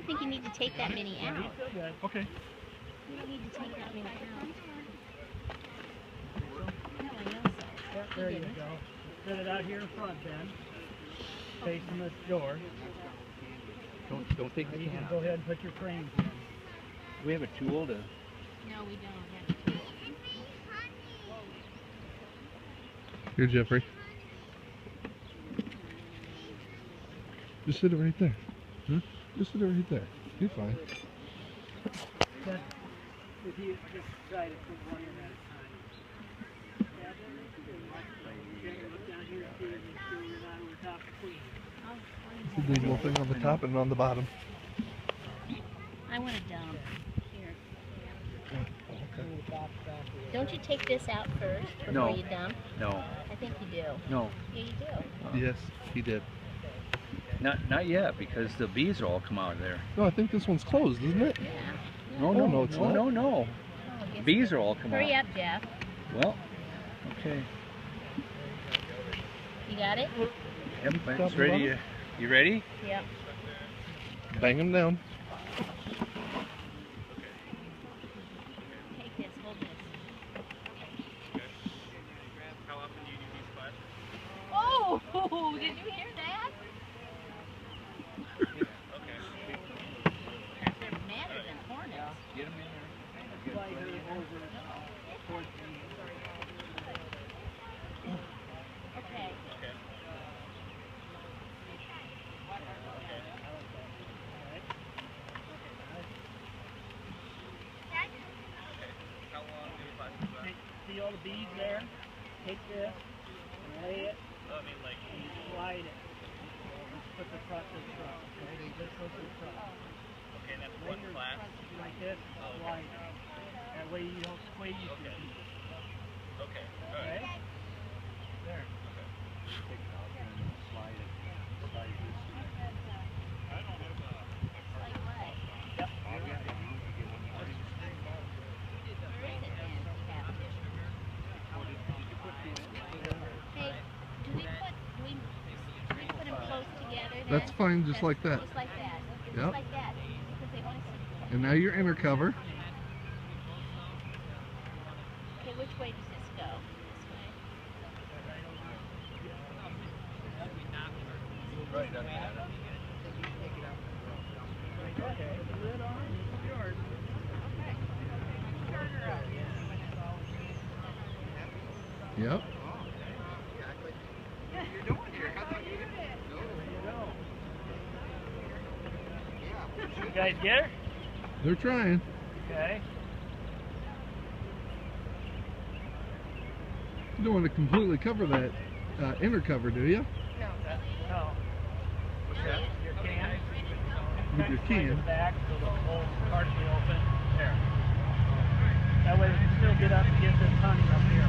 think you need to take that mini out. Okay. You don't need to take that mini out. No, I know so. There you go. Set it out here in front then. Facing this door. Don't take the You can can out. go ahead and put your frames in. Do we have a tool to? No, we don't. Here, Jeffrey. Just sit it right there. Hmm? Just sit it right there. You're fine. But if you just try to put one in at a time. Look down here and see if you're not over top of queen. Put these little thing on the top and on the bottom. I want to dump. Here. Okay. Don't you take this out first before No. you dump? No. I think you do. No. Yeah, you do. Yes, he did. Not yet, because the bees will all come out of there. No, I think this one's closed, isn't it? Yeah. Oh, no, it's not. No. Oh, I guess Bees will all come Hurry out. up, Jeff. Well, okay. You got it? Yep, Top it's and ready. bottom? You ready? Yep. Bang them down. Take this. Hold this. Oh! Did you hear that? They're madder than hornets. Get them in Okay. See all the beads there? Take this and lay it. And you slide it. Just put the front to the front. Okay? Just go to the front. Okay, and that's Lay one your class. front like this. Slide it. That way you don't squeeze your beads. Okay, Okay? There. Hey, do we put them close together then? That's fine, just like that. Just like that. Yep. Just like that. Because they want to see. And now your inner cover. Okay, which way does this go? This way? Right up there. Okay. The lid on. It's yours. Yep. You guys get it? They're trying. Okay. You don't want to completely cover that inner cover, do you? No. Your can. With your Slide it can. back so the hole's partially open. There. That way we can still get up and get this honey up here.